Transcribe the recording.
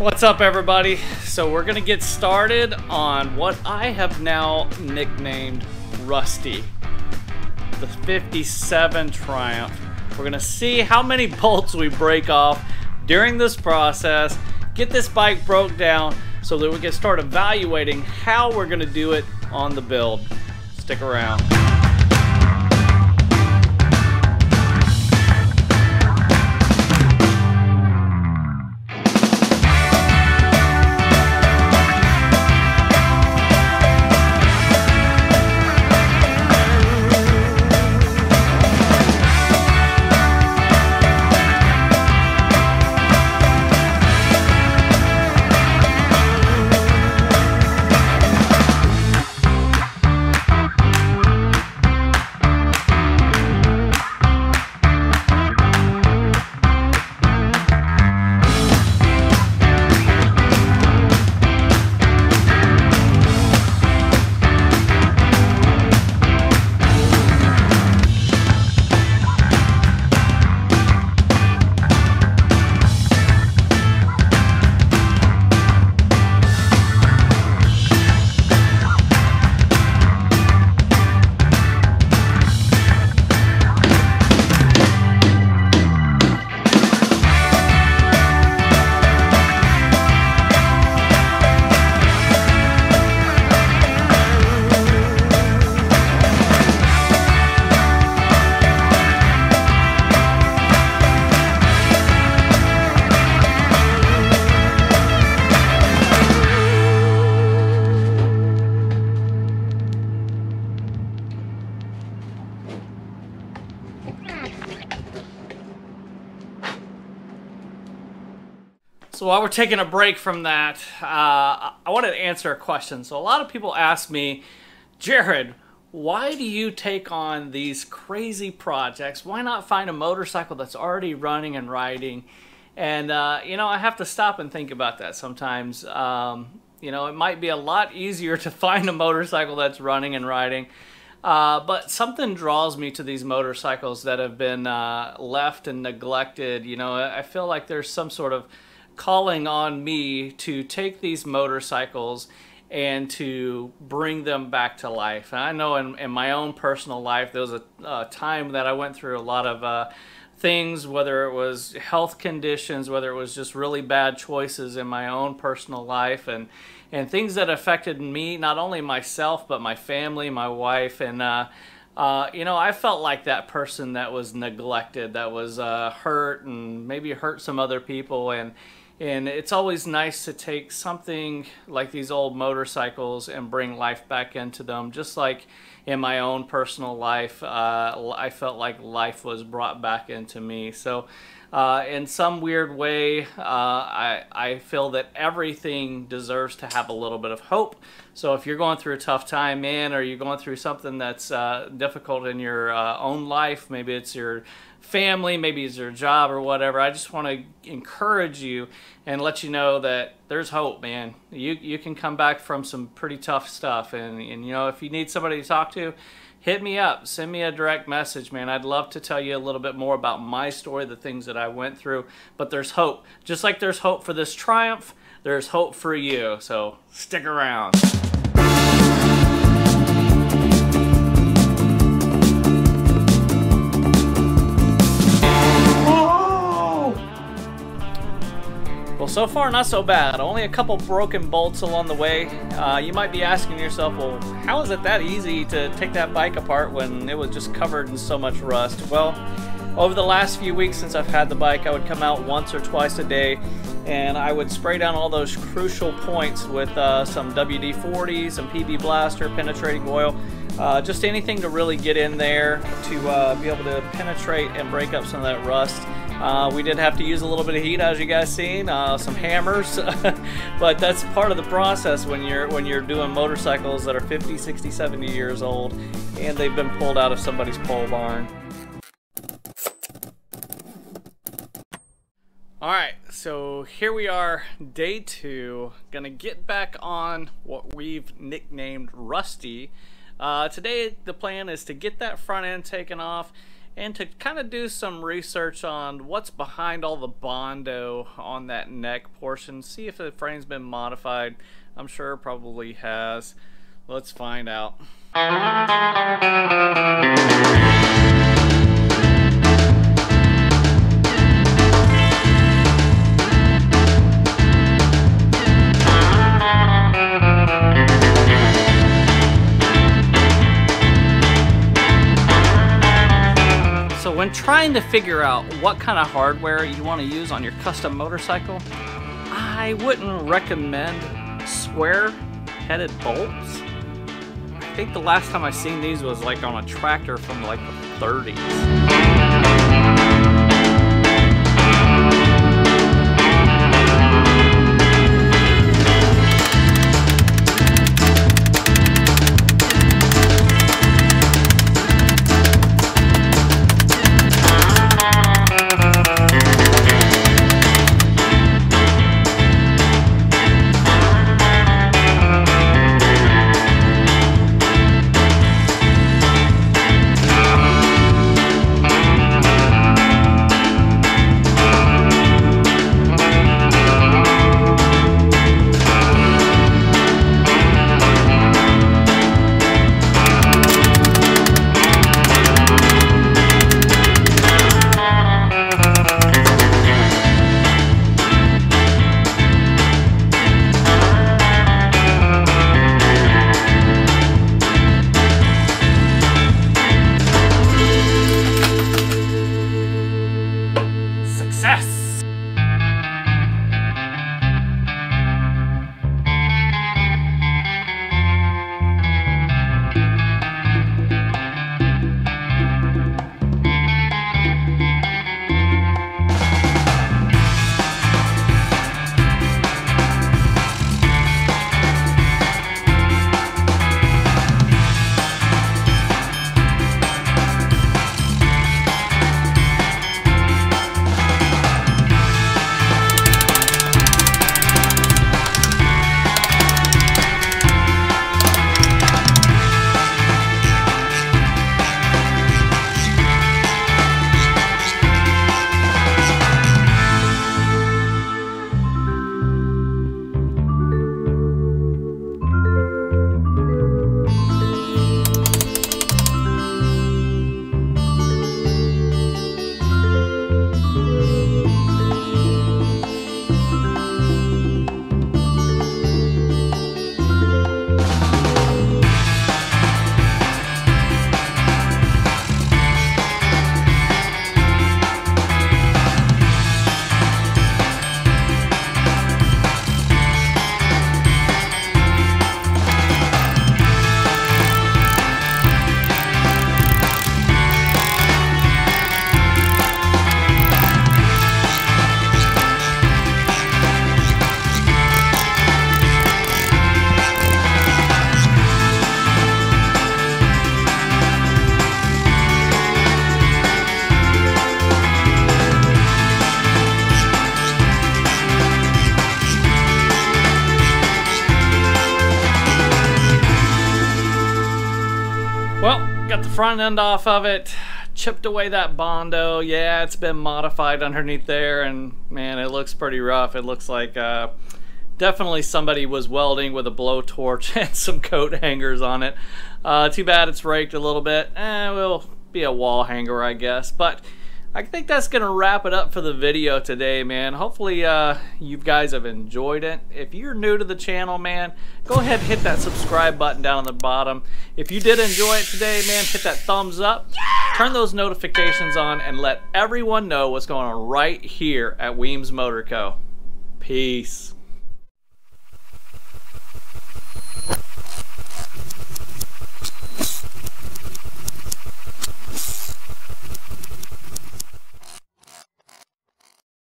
What's up, everybody? So we're gonna get started on what I have now nicknamed Rusty, the 57 Triumph. We're gonna see how many bolts we break off during this process, get this bike broke down so that we can start evaluating how we're gonna do it on the build. Stick around. So while we're taking a break from that, I wanted to answer a question. So a lot of people ask me, Jared, why do you take on these crazy projects? Why not find a motorcycle that's already running and riding? And, you know, I have to stop and think about that sometimes. You know, it might be a lot easier to find a motorcycle that's running and riding. But something draws me to these motorcycles that have been left and neglected. You know, I feel like there's some sort of calling on me to take these motorcycles and to bring them back to life. And I know in my own personal life, there was a time that I went through a lot of things, whether it was health conditions, whether it was just really bad choices in my own personal life, and things that affected me, not only myself, but my family, my wife. And you know, I felt like that person that was neglected, that was hurt, and maybe hurt some other people. And it's always nice to take something like these old motorcycles and bring life back into them. Just like in my own personal life, I felt like life was brought back into me. So in some weird way, I feel that everything deserves to have a little bit of hope. So if you're going through a tough time, man, or you're going through something that's difficult in your own life, maybe it's your family, maybe it's your job or whatever, I just want to encourage you and let you know that there's hope, man. You can come back from some pretty tough stuff, and you know, if you need somebody to talk to, hit me up, send me a direct message, man. I'd love to tell you a little bit more about my story, the things that I went through. But there's hope. Just like there's hope for this Triumph, there's hope for you. So stick around. Well, so far not so bad. Only a couple broken bolts along the way. You might be asking yourself, well, how is it that easy to take that bike apart when it was just covered in so much rust? Well, over the last few weeks since I've had the bike, I would come out once or twice a day and I would spray down all those crucial points with some WD-40, some PB Blaster, penetrating oil, just anything to really get in there to be able to penetrate and break up some of that rust. We did have to use a little bit of heat, as you guys seen, some hammers, but that's part of the process when you're doing motorcycles that are 50, 60, 70 years old and they've been pulled out of somebody's pole barn. Alright, so here we are, day 2, gonna get back on what we've nicknamed Rusty. Today the plan is to get that front end taken off and to kind of do some research on what's behind all the Bondo on that neck portion, see if the frame's been modified. I'm sure it probably has. Let's find out. So when trying to figure out what kind of hardware you want to use on your custom motorcycle, I wouldn't recommend square-headed bolts. I think the last time I seen these was like on a tractor from like the 30s. Got the front end off of it, chipped away that Bondo. Yeah, it's been modified underneath there, and man, it looks pretty rough. It looks like definitely somebody was welding with a blowtorch and some coat hangers on it. Too bad it's raked a little bit. It will be a wall hanger, I guess. But I think that's going to wrap it up for the video today, man. Hopefully you guys have enjoyed it. If you're new to the channel, man, go ahead and hit that subscribe button down on the bottom. If you did enjoy it today, man, hit that thumbs up. Turn those notifications on and let everyone know what's going on right here at Weems Motor Co. Peace.